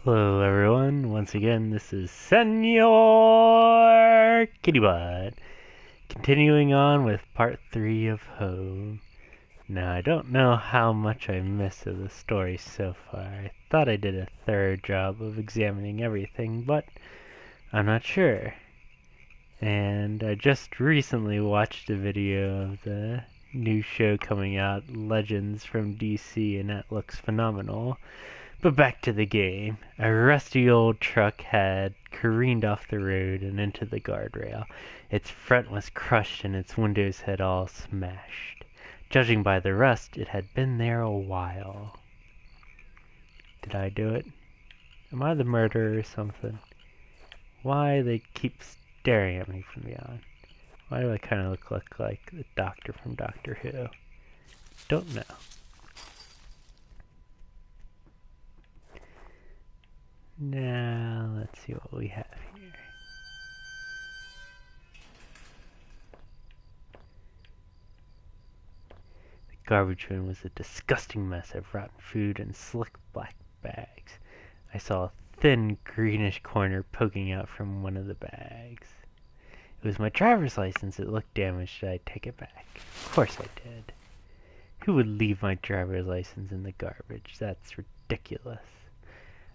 Hello everyone, once again this is Senor Kittybutt, continuing on with part 3 of Home. Now I don't know how much I missed of the story so far. I thought I did a thorough job of examining everything, but I'm not sure. And I just recently watched a video of the new show coming out, Legends from DC, and that looks phenomenal. But back to the game. A rusty old truck had careened off the road and into the guardrail. Its front was crushed and its windows had all smashed. Judging by the rust, it had been there a while. Did I do it? Am I the murderer or something? Why they keep staring at me from beyond? Why do I kind of look like the doctor from Doctor Who? Don't know. Now, let's see what we have here. The garbage bin was a disgusting mess of rotten food and slick black bags. I saw a thin greenish corner poking out from one of the bags. It was my driver's license. It looked damaged. Should I take it back? Of course I did. Who would leave my driver's license in the garbage? That's ridiculous.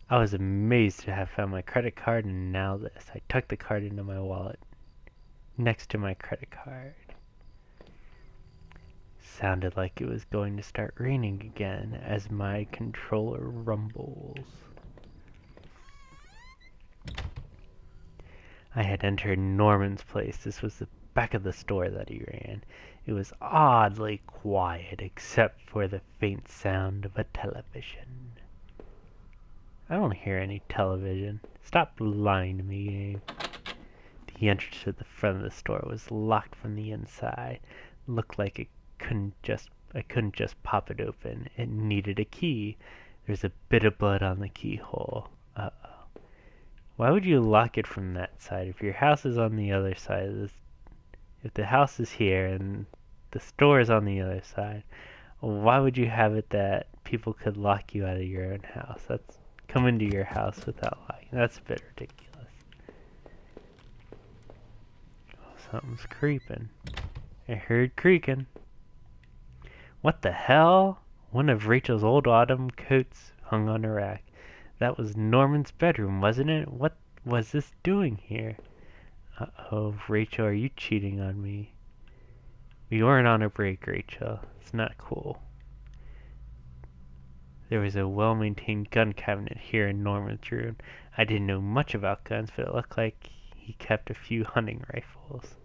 I was amazed to have found my credit card, and now this. I tucked the card into my wallet next to my credit card. Sounded like it was going to start raining again as my controller rumbles. I had entered Norman's place. This was the back of the store that he ran. It was oddly quiet except for the faint sound of a television. I don't hear any television. Stop lying to me, Gabe. The entrance to the front of the store was locked from the inside. It looked like I couldn't just pop it open. It needed a key. There's a bit of blood on the keyhole. Uh-oh. Why would you lock it from that side? If your house is on the other side of this, if the house is here and the store is on the other side, why would you have it that people could lock you out of your own house? That's come into your house without locking. That's a bit ridiculous. Oh, something's creeping. I heard creaking. What the hell? One of Rachel's old autumn coats hung on a rack. That was Norman's bedroom, wasn't it? What was this doing here? Uh-oh, Rachel, are you cheating on me? We weren't on a break, Rachel. It's not cool. There was a well-maintained gun cabinet here in Norman's room. I didn't know much about guns, but it looked like he kept a few hunting rifles.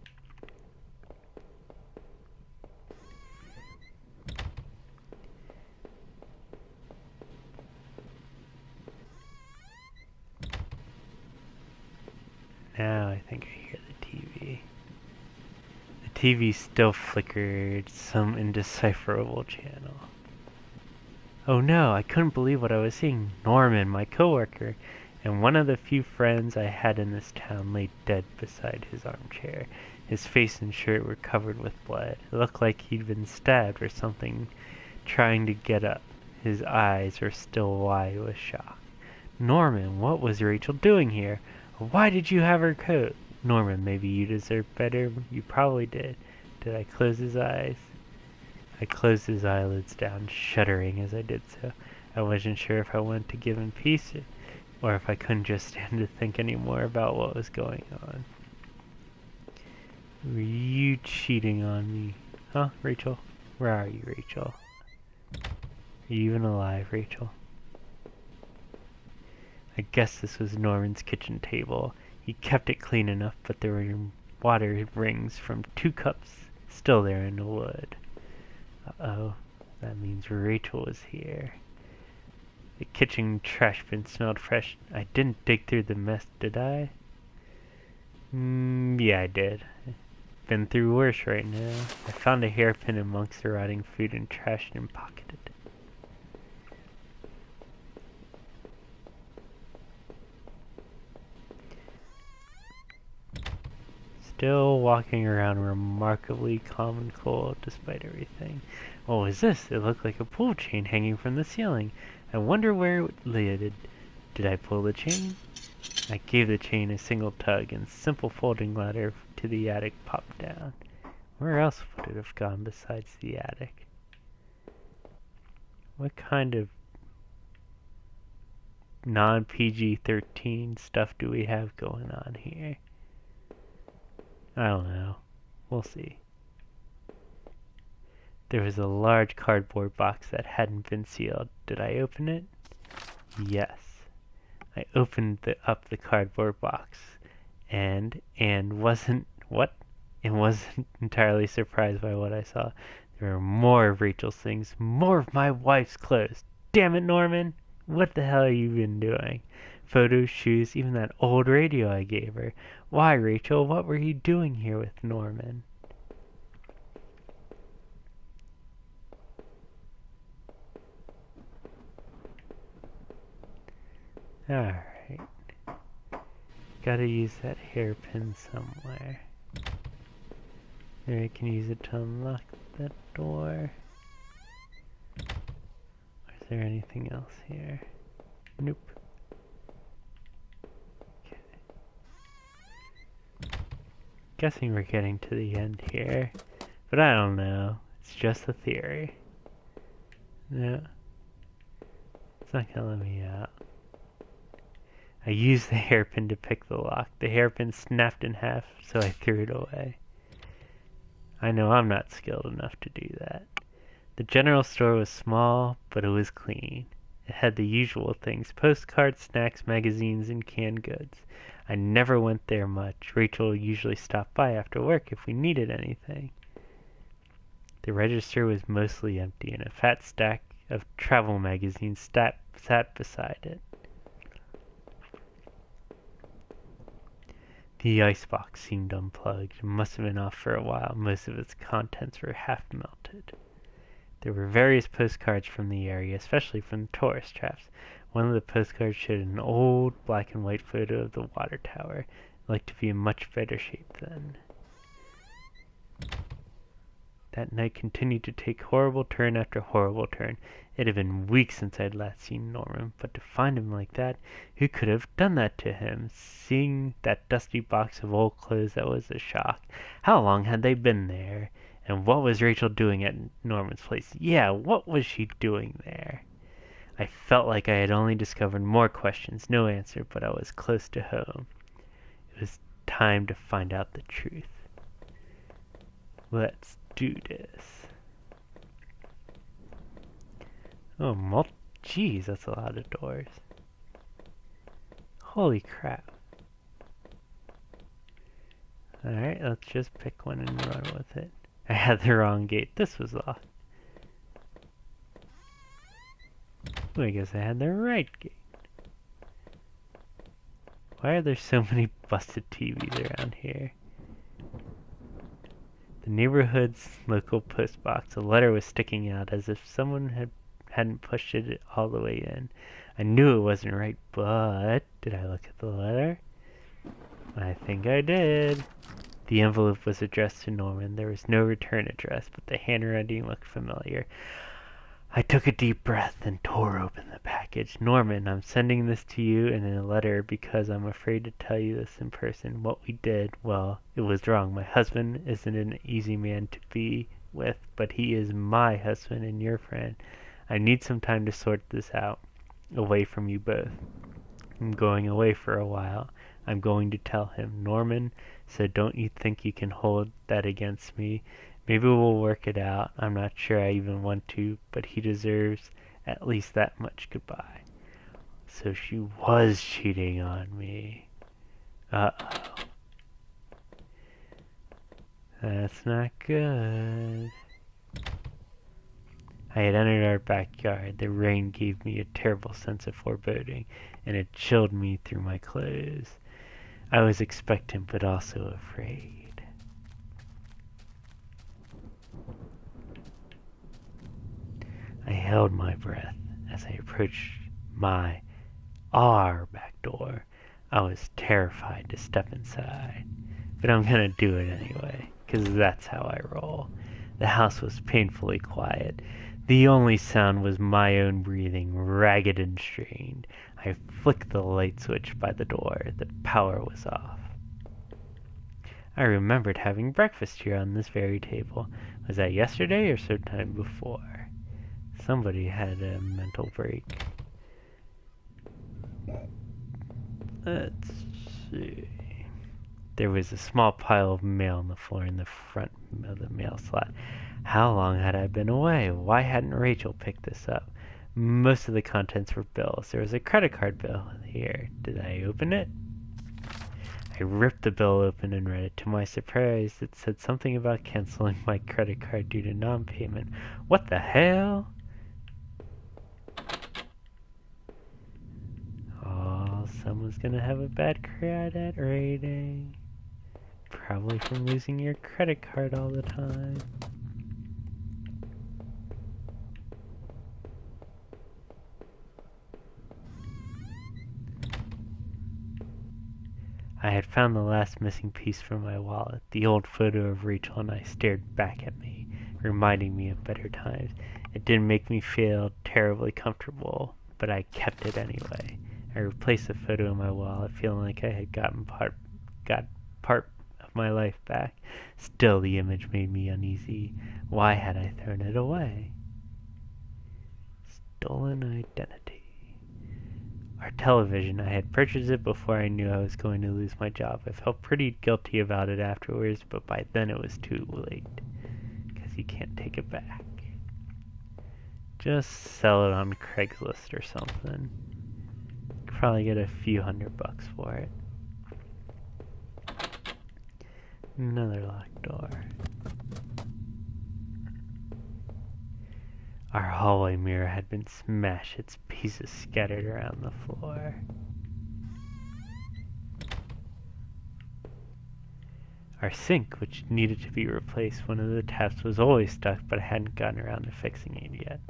Now I think I hear the TV. The TV still flickered some indecipherable channel. Oh no, I couldn't believe what I was seeing. Norman, my coworker, and one of the few friends I had in this town, lay dead beside his armchair. His face and shirt were covered with blood. It looked like he'd been stabbed or something, trying to get up. His eyes were still wide with shock. Norman, what was Rachel doing here? Why did you have her coat? Norman, maybe you deserve better. You probably did. Did I close his eyes? I closed his eyelids down, shuddering as I did so. I wasn't sure if I wanted to give him peace, or if I couldn't just stand to think any more about what was going on. Were you cheating on me? Huh, Rachel? Where are you, Rachel? Are you even alive, Rachel? I guess this was Norman's kitchen table. He kept it clean enough, but there were water rings from 2 cups still there in the wood. Uh-oh, that means Rachel was here. The kitchen trash bin smelled fresh. I didn't dig through the mess, did I? Yeah, I did. Been through worse right now. I found a hairpin amongst the rotting food and trash and pocketed it. Still walking around remarkably calm and cool despite everything. What was this? It looked like a pull chain hanging from the ceiling. I wonder where it led. Did I pull the chain? I gave the chain a single tug, and simple folding ladder to the attic popped down. Where else would it have gone besides the attic? What kind of non-PG-13 stuff do we have going on here? I don't know. We'll see. There was a large cardboard box that hadn't been sealed. Did I open it? Yes. I opened up the cardboard box and wasn't entirely surprised by what I saw. There were more of Rachel's things, more of my wife's clothes. Damn it, Norman! What the hell have you been doing? Photos, shoes, even that old radio I gave her. Why, Rachel? What were you doing here with Norman? Alright. Gotta use that hairpin somewhere. Maybe I can use it to unlock that door. Is there anything else here? Nope. Okay. Guessing we're getting to the end here, but I don't know. It's just a theory. No. It's not gonna let me out. I used the hairpin to pick the lock. The hairpin snapped in half, so I threw it away. I know I'm not skilled enough to do that. The general store was small, but it was clean. It had the usual things: postcards, snacks, magazines, and canned goods. I never went there much. Rachel usually stopped by after work if we needed anything. The register was mostly empty, and a fat stack of travel magazines sat beside it. The icebox seemed unplugged. It must have been off for a while. Most of its contents were half melted. There were various postcards from the area, especially from the tourist traps. One of the postcards showed an old black and white photo of the water tower. It looked to be in much better shape then. That night continued to take horrible turn after horrible turn. It had been weeks since I had last seen Norman, but to find him like that, who could have done that to him? Seeing that dusty box of old clothes, that was a shock. How long had they been there? And what was Rachel doing at Norman's place? Yeah, what was she doing there? I felt like I had only discovered more questions, no answer, but I was close to home. It was time to find out the truth. Let's do this. Oh, geez, that's a lot of doors. Holy crap. Alright, let's just pick one and run with it. I had the wrong gate. This was off. Ooh, I guess I had the right gate. Why are there so many busted TVs around here? The neighborhood's local post box. A letter was sticking out as if someone hadn't pushed it all the way in. I knew it wasn't right, but did I look at the letter? I think I did. The envelope was addressed to Norman. There was no return address, but the handwriting looked familiar. I took a deep breath and tore open the package. Norman, I'm sending this to you in a letter because I'm afraid to tell you this in person. What we did, well, it was wrong. My husband isn't an easy man to be with, but he is my husband and your friend. I need some time to sort this out, away from you both. I'm going away for a while. I'm going to tell him. Norman, so don't you think you can hold that against me? Maybe we'll work it out. I'm not sure I even want to, but he deserves at least that much. Goodbye. So she was cheating on me. Uh-oh. That's not good. I had entered our backyard. The rain gave me a terrible sense of foreboding, and it chilled me through my clothes. I was expectant, but also afraid. I held my breath as I approached our back door. I was terrified to step inside, but I'm gonna do it anyway, 'cause that's how I roll. The house was painfully quiet. The only sound was my own breathing, ragged and strained. I flicked the light switch by the door. The power was off. I remembered having breakfast here on this very table. Was that yesterday or sometime before? Somebody had a mental break. Let's see. There was a small pile of mail on the floor in the front of the mail slot. How long had I been away? Why hadn't Rachel picked this up? Most of the contents were bills. There was a credit card bill here. Did I open it? I ripped the bill open and read it. To my surprise, it said something about canceling my credit card due to non-payment. What the hell? Oh, someone's gonna have a bad credit rating. Probably from losing your credit card all the time. I had found the last missing piece from my wallet. The old photo of Rachel and I stared back at me, reminding me of better times. It didn't make me feel terribly comfortable, but I kept it anyway. I replaced the photo in my wallet, feeling like I had got part of my life back. Still, the image made me uneasy. Why had I thrown it away? Stolen identity. Our television. I had purchased it before I knew I was going to lose my job. I felt pretty guilty about it afterwards, but by then it was too late. Because you can't take it back. Just sell it on Craigslist or something. Probably get a few $100 for it. Another locked door. Our hallway mirror had been smashed, its pieces scattered around the floor. Our sink, which needed to be replaced, one of the taps was always stuck, but I hadn't gotten around to fixing it yet.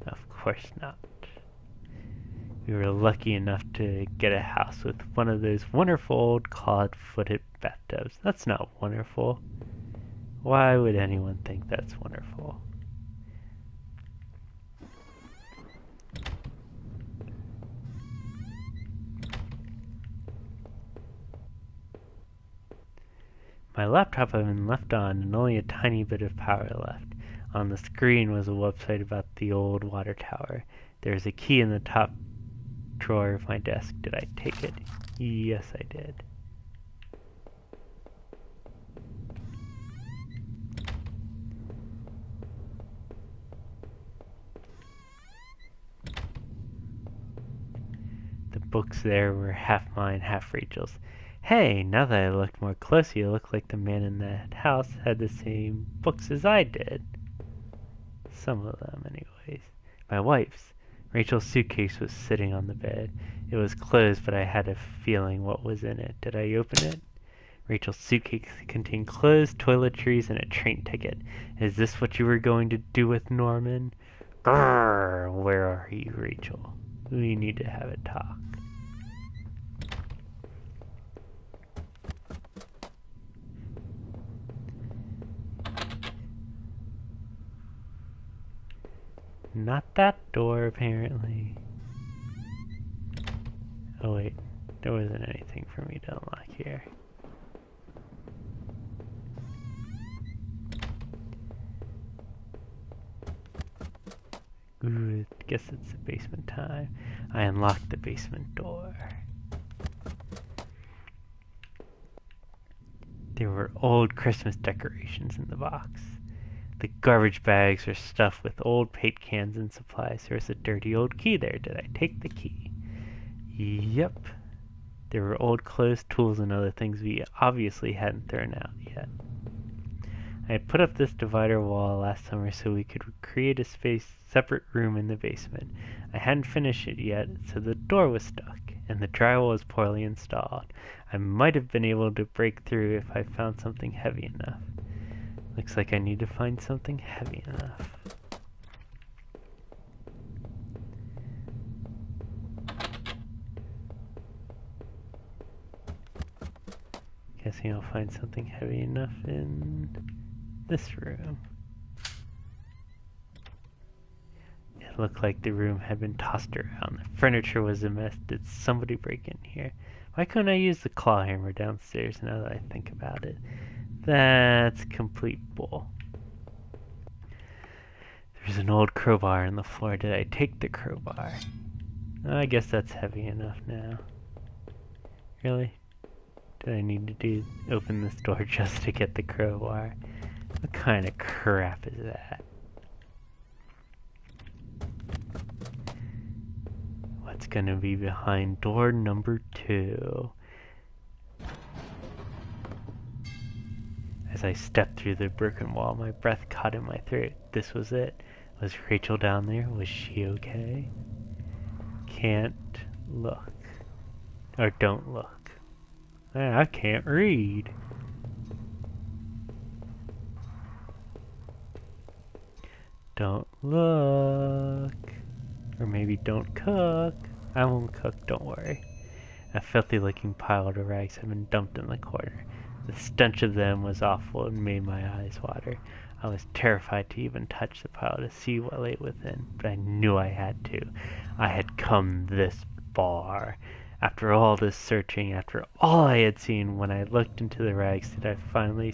Of course not. We were lucky enough to get a house with one of those wonderful old clawed-footed bathtubs. That's not wonderful. Why would anyone think that's wonderful? My laptop had been left on and only a tiny bit of power left. On the screen was a website about the old water tower. There was a key in the top drawer of my desk. Did I take it? Yes, I did. The books there were half mine, half Rachel's. Hey, now that I looked more closely, it looked like the man in that house had the same books as I did. Some of them, anyways. My wife's. Rachel's suitcase was sitting on the bed. It was closed, but I had a feeling what was in it. Did I open it? Rachel's suitcase contained clothes, toiletries, and a train ticket. Is this what you were going to do with Norman? Grrr! Where are you, Rachel? We need to have a talk. Not that door, apparently. Oh wait, there wasn't anything for me to unlock here. Ooh, I guess it's the basement time. I unlocked the basement door. There were old Christmas decorations in the box. The garbage bags were stuffed with old paint cans and supplies. There was a dirty old key there. Did I take the key? Yep. There were old clothes, tools, and other things we obviously hadn't thrown out yet. I had put up this divider wall last summer so we could create a separate room in the basement. I hadn't finished it yet, so the door was stuck, and the drywall was poorly installed. I might have been able to break through if I found something heavy enough. Looks like I need to find something heavy enough. Guessing I'll find something heavy enough in this room. looked like the room had been tossed around. The furniture was a mess. Did somebody break in here? Why couldn't I use the claw hammer downstairs now that I think about it? That's complete bull. There's an old crowbar on the floor. Did I take the crowbar? I guess that's heavy enough now. Really? Did I need to open this door just to get the crowbar? What kind of crap is that? What's gonna be behind door number 2? As I stepped through the broken wall, my breath caught in my throat. This was it. Was Rachel down there? Was she okay? Can't look. Or don't look. I can't read. Don't look. Or maybe don't cook. I won't cook, don't worry. A filthy-looking pile of rags had been dumped in the corner. The stench of them was awful and made my eyes water. I was terrified to even touch the pile to see what lay within, but I knew I had to. I had come this far. After all this searching, after all I had seen, when I looked into the rags, did I finally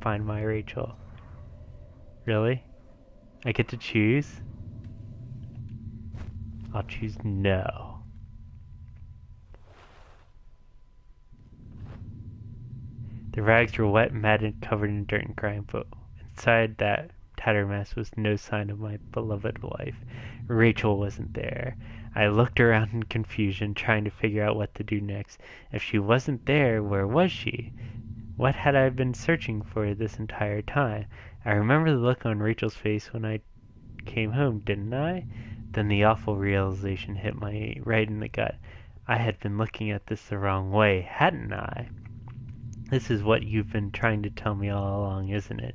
find my Rachel? Really? I get to choose? I'll choose no. The rags were wet, matted, covered in dirt and grime, but inside that tattered mess was no sign of my beloved wife. Rachel wasn't there. I looked around in confusion, trying to figure out what to do next. If she wasn't there, where was she? What had I been searching for this entire time? I remember the look on Rachel's face when I came home, didn't I? Then the awful realization hit me right in the gut. I had been looking at this the wrong way, hadn't I? This is what you've been trying to tell me all along, isn't it?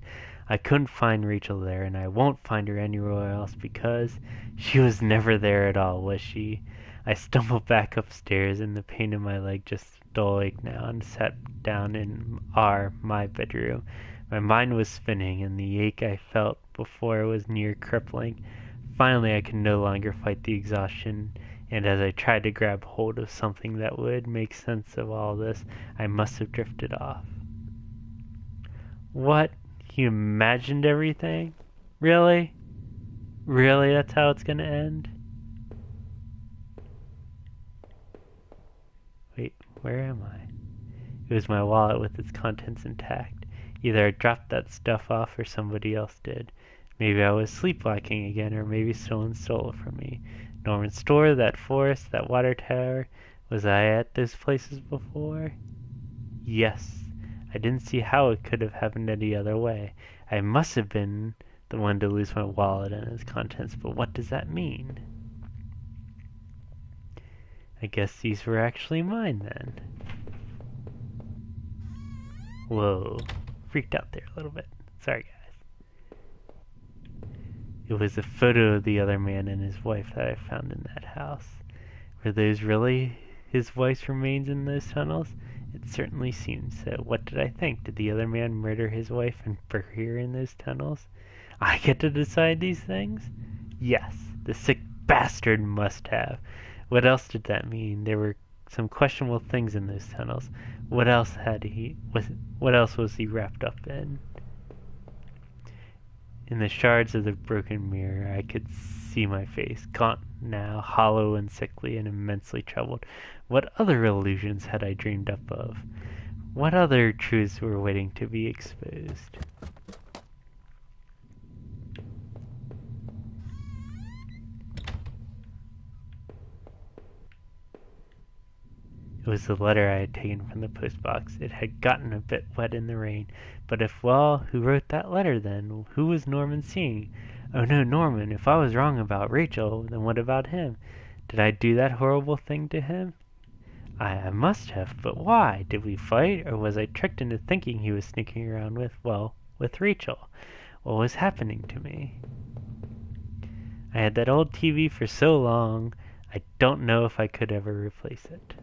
I couldn't find Rachel there, and I won't find her anywhere else because she was never there at all, was she? I stumbled back upstairs, and the pain in my leg just stole ache now, and sat down in my bedroom. My mind was spinning, and the ache I felt before was near crippling. Finally, I could no longer fight the exhaustion, and as I tried to grab hold of something that would make sense of all this, I must have drifted off. What? You imagined everything? Really? Really, that's how it's gonna end? Wait, where am I? It was my wallet with its contents intact. Either I dropped that stuff off or somebody else did. Maybe I was sleepwalking again, or maybe someone stole it from me. Norman's store, that forest, that water tower. Was I at those places before? Yes. I didn't see how it could have happened any other way. I must have been the one to lose my wallet and its contents, but what does that mean? I guess these were actually mine then. Whoa. Freaked out there a little bit. Sorry, guys. It was a photo of the other man and his wife that I found in that house. Were those really his wife's remains in those tunnels? It certainly seemed so. What did I think? Did the other man murder his wife and bury her in those tunnels? I get to decide these things? Yes, the sick bastard must have. What else did that mean? There were some questionable things in those tunnels. What else was he wrapped up in? In the shards of the broken mirror, I could see my face, gaunt now, hollow and sickly and immensely troubled. What other illusions had I dreamed up of? What other truths were waiting to be exposed? It was the letter I had taken from the postbox. It had gotten a bit wet in the rain. But who wrote that letter then? Who was Norman seeing? Oh no, Norman, if I was wrong about Rachel, then what about him? Did I do that horrible thing to him? I must have, but why? Did we fight, or was I tricked into thinking he was sneaking around with Rachel? What was happening to me? I had that old TV for so long, I don't know if I could ever replace it.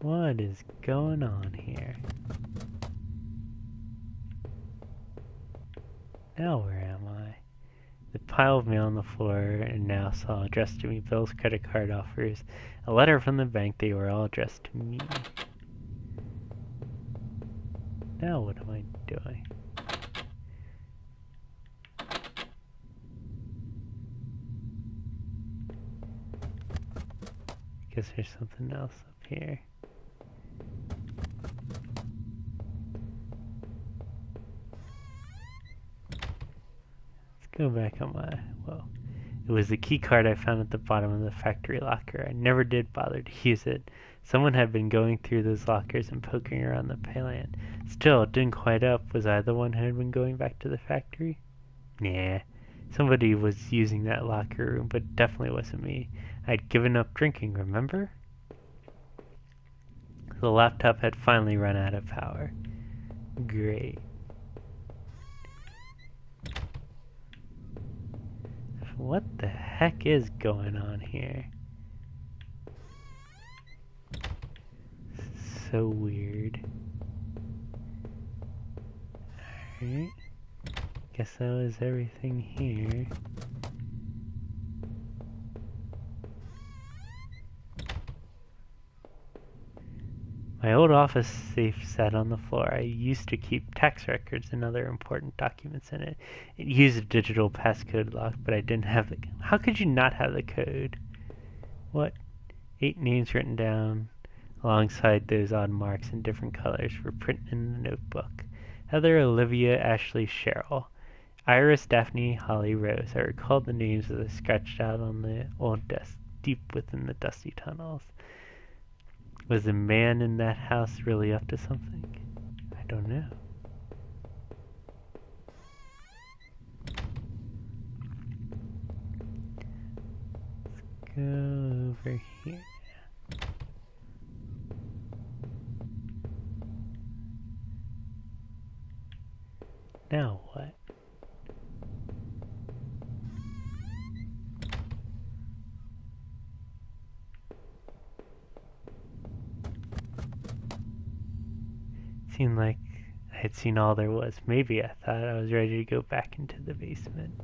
What is going on here? Now where am I? The pile of mail on the floor and now saw addressed to me. Bill's credit card offers. A letter from the bank. They were all addressed to me. Now what am I doing? Guess there's something else up here. Let's go back on my... Whoa. It was the key card I found at the bottom of the factory locker. I never did bother to use it. Someone had been going through those lockers and poking around the plant. Still, it didn't quite up. Was I the one who had been going back to the factory? Nah. Somebody was using that locker room, but it definitely wasn't me. I'd given up drinking, remember? The laptop had finally run out of power. Great. What the heck is going on here? So weird. Alright. Guess that was everything here. My old office safe sat on the floor. I used to keep tax records and other important documents in it. It used a digital passcode lock, but I didn't have the... How could you not have the code? What? 8 names written down alongside those odd marks in different colors were printed in the notebook. Heather, Olivia, Ashley, Cheryl. Iris, Daphne, Holly, Rose. I recalled the names as I scratched out on the old desk deep within the dusty tunnels. Was the man in that house really up to something? I don't know. Let's go over here. Now what? Seemed like I had seen all there was. Maybe I thought I was ready to go back into the basement.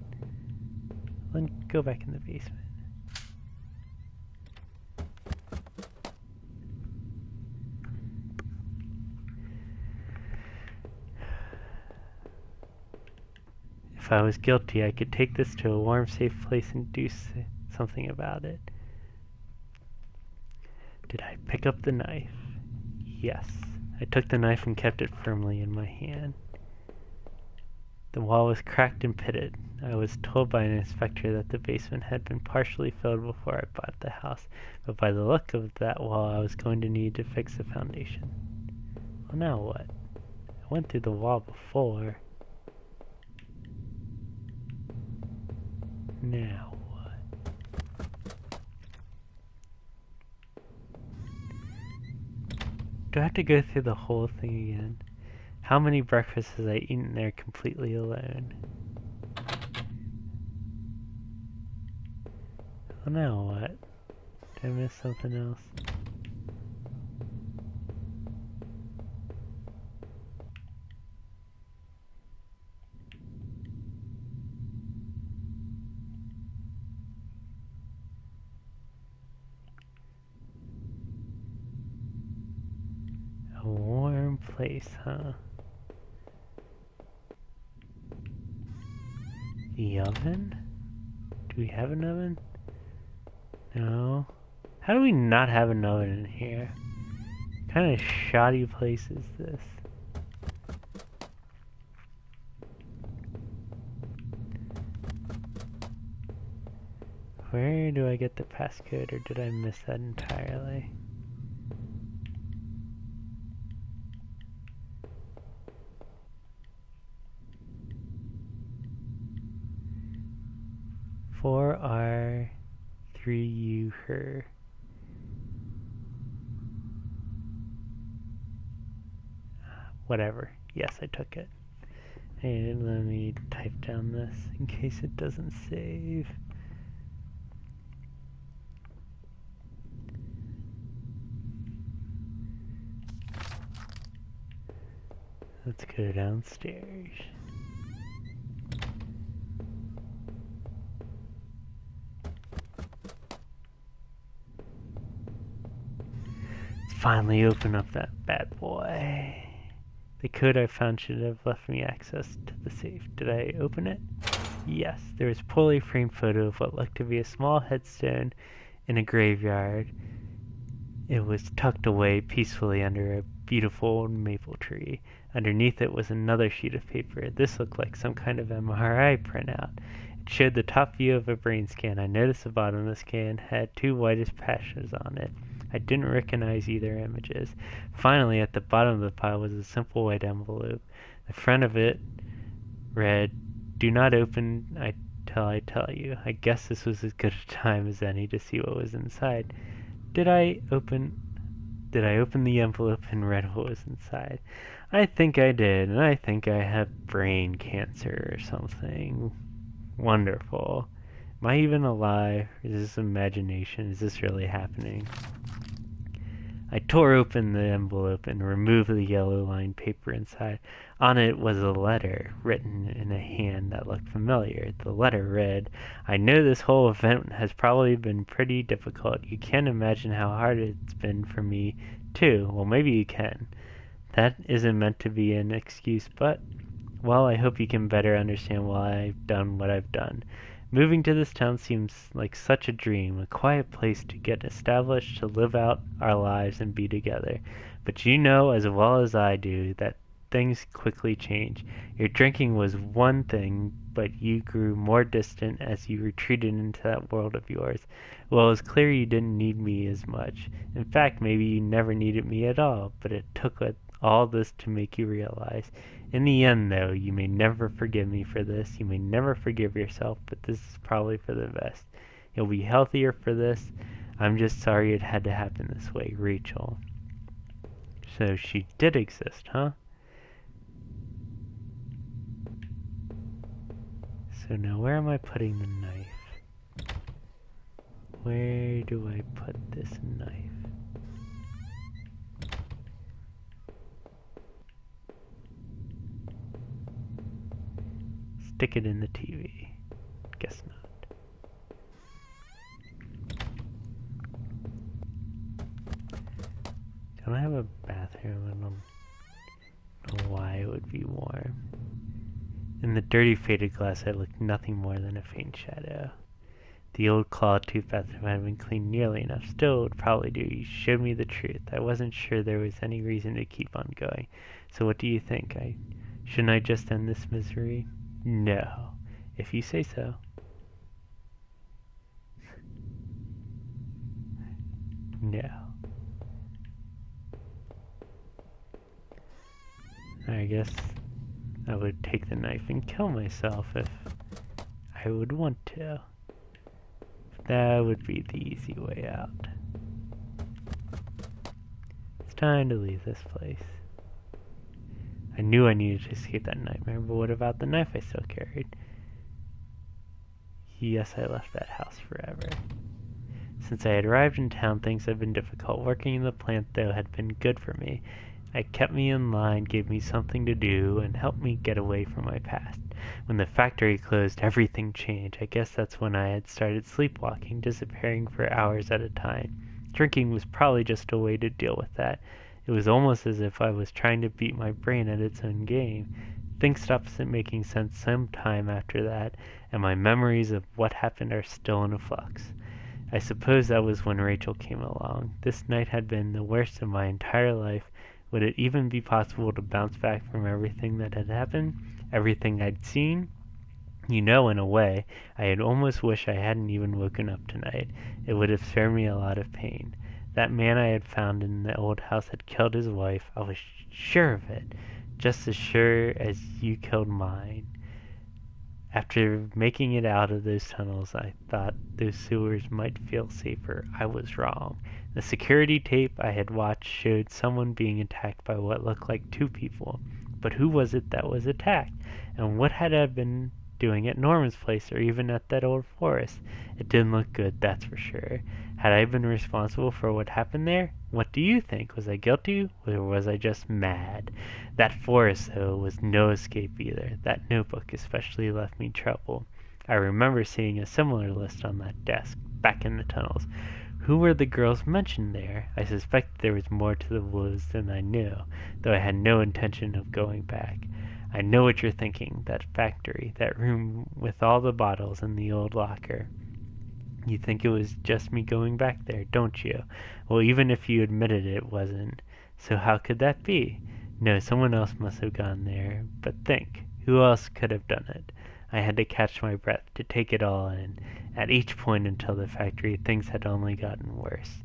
Then go back in the basement. If I was guilty, I could take this to a warm, safe place and do something about it. Did I pick up the knife? Yes. I took the knife and kept it firmly in my hand. The wall was cracked and pitted. I was told by an inspector that the basement had been partially filled before I bought the house, but by the look of that wall, I was going to need to fix the foundation. Well, now what? I went through the wall before. Now what? Do I have to go through the whole thing again? How many breakfasts have I eaten there completely alone? Well, now what? Did I miss something else? A warm place, huh? The oven? Do we have an oven? No. How do we not have an oven in here? What kind of shoddy place is this? Where do I get the passcode, or did I miss that entirely? For R 3U her. Whatever. Yes, I took it. And let me type down this in case it doesn't save. Let's go downstairs. finally open up that bad boy. The code I found should have left me access to the safe. Did I open it? Yes, there was a poorly framed photo of what looked to be a small headstone in a graveyard. It was tucked away peacefully under a beautiful old maple tree. Underneath it was another sheet of paper. This looked like some kind of MRI printout. It showed the top view of a brain scan. I noticed the bottom of the scan had two whitish patches on it. I didn't recognize either images. Finally, at the bottom of the pile was a simple white envelope. The front of it read, "Do not open till I tell you." I guess this was as good a time as any to see what was inside. Did I open the envelope and read what was inside? I think I did, and I think I have brain cancer or something. Wonderful. Am I even alive? Is this imagination? Is this really happening? I tore open the envelope and removed the yellow-lined paper inside. On it was a letter, written in a hand that looked familiar. The letter read, "I know this whole event has probably been pretty difficult. You can't imagine how hard it's been for me, too. Well, maybe you can. That isn't meant to be an excuse, but, well, I hope you can better understand why I've done what I've done. Moving to this town seems like such a dream, a quiet place to get established, to live out our lives and be together. But you know as well as I do that things quickly change. Your drinking was one thing, but you grew more distant as you retreated into that world of yours. Well, it's clear you didn't need me as much. In fact, maybe you never needed me at all, but it took all this to make you realize. In the end, though, you may never forgive me for this. You may never forgive yourself, but this is probably for the best. You'll be healthier for this. I'm just sorry it had to happen this way, Rachel." So she did exist, huh? So now where am I putting the knife? Where do I put this knife? Stick it in the TV. Guess not. Don't I have a bathroom? I don't know why it would be warm. In the dirty faded glass I looked nothing more than a faint shadow. The old claw-toothed bathroom had been cleaned nearly enough. Still, it would probably do. You showed me the truth. I wasn't sure there was any reason to keep on going. So what do you think? Shouldn't I just end this misery? No, if you say so. No. I guess I would take the knife and kill myself if I would want to. That would be the easy way out. It's time to leave this place. I knew I needed to escape that nightmare, but what about the knife I still carried? Yes, I left that house forever. Since I had arrived in town, things had been difficult. Working in the plant, though, had been good for me. It kept me in line, gave me something to do, and helped me get away from my past. When the factory closed, everything changed. I guess that's when I had started sleepwalking, disappearing for hours at a time. Drinking was probably just a way to deal with that. It was almost as if I was trying to beat my brain at its own game. Things stopped making sense some time after that, and my memories of what happened are still in a flux. I suppose that was when Rachel came along. This night had been the worst of my entire life. Would it even be possible to bounce back from everything that had happened? Everything I'd seen? You know, in a way, I had almost wished I hadn't even woken up tonight. It would have spared me a lot of pain. That man I had found in the old house had killed his wife. I was sure of it. Just as sure as you killed mine. After making it out of those tunnels, I thought those sewers might feel safer. I was wrong. The security tape I had watched showed someone being attacked by what looked like two people. But who was it that was attacked? And what had I been doing at Norman's place or even at that old forest? It didn't look good, that's for sure. Had I been responsible for what happened there? What do you think? Was I guilty, or was I just mad? That forest, though, was no escape either. That notebook especially left me trouble. I remember seeing a similar list on that desk, back in the tunnels. Who were the girls mentioned there? I suspected there was more to the woods than I knew, though I had no intention of going back. I know what you're thinking. That factory, that room with all the bottles and the old locker. You think it was just me going back there, don't you? Well, even if you admitted it wasn't, so how could that be? No, someone else must have gone there. But think, who else could have done it? I had to catch my breath to take it all in. At each point until the factory, things had only gotten worse.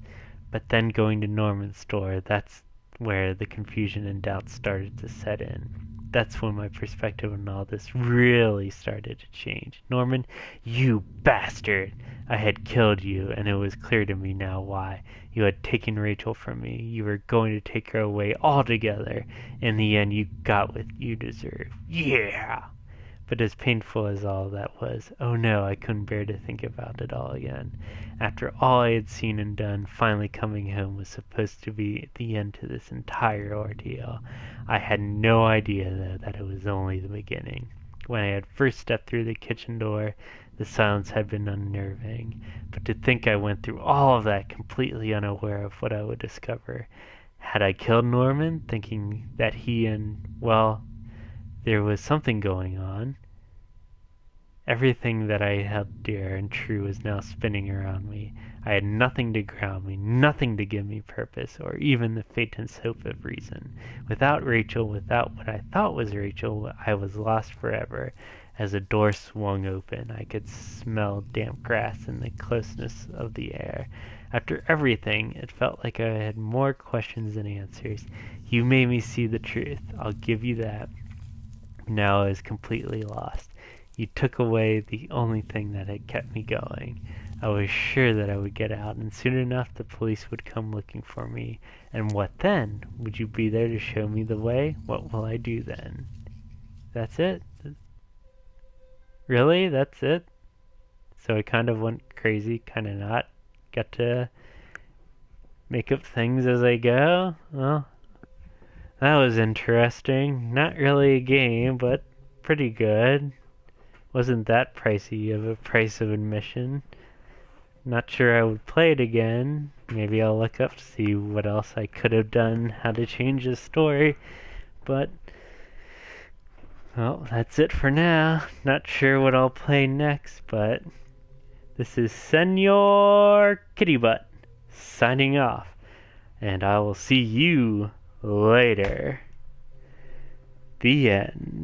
But then going to Norman's store, that's where the confusion and doubt started to set in. That's when my perspective on all this really started to change. Norman, you bastard! I had killed you, and it was clear to me now why. You had taken Rachel from me. You were going to take her away altogether. In the end, you got what you deserved. Yeah! But as painful as all that was, oh no, I couldn't bear to think about it all again. After all I had seen and done, finally coming home was supposed to be the end to this entire ordeal. I had no idea, though, that it was only the beginning. When I had first stepped through the kitchen door, the silence had been unnerving. But to think I went through all of that completely unaware of what I would discover. Had I killed Norman, thinking that he and, well, there was something going on. Everything that I held dear and true was now spinning around me. I had nothing to ground me, nothing to give me purpose, or even the faintest hope of reason. Without Rachel, without what I thought was Rachel, I was lost forever. As a door swung open, I could smell damp grass and the closeness of the air. After everything, it felt like I had more questions than answers. You made me see the truth. I'll give you that. Now I was completely lost. You took away the only thing that had kept me going. I was sure that I would get out, and soon enough the police would come looking for me. And what then? Would you be there to show me the way? What will I do then? That's it? Really? That's it? So I kind of went crazy, kind of not. Got to make up things as I go? Well, that was interesting. Not really a game, but pretty good. Wasn't that pricey of a price of admission. Not sure I would play it again. Maybe I'll look up to see what else I could have done, how to change the story. But, well, that's it for now. Not sure what I'll play next, but this is Senor Kittybutt signing off. And I will see you later. The end.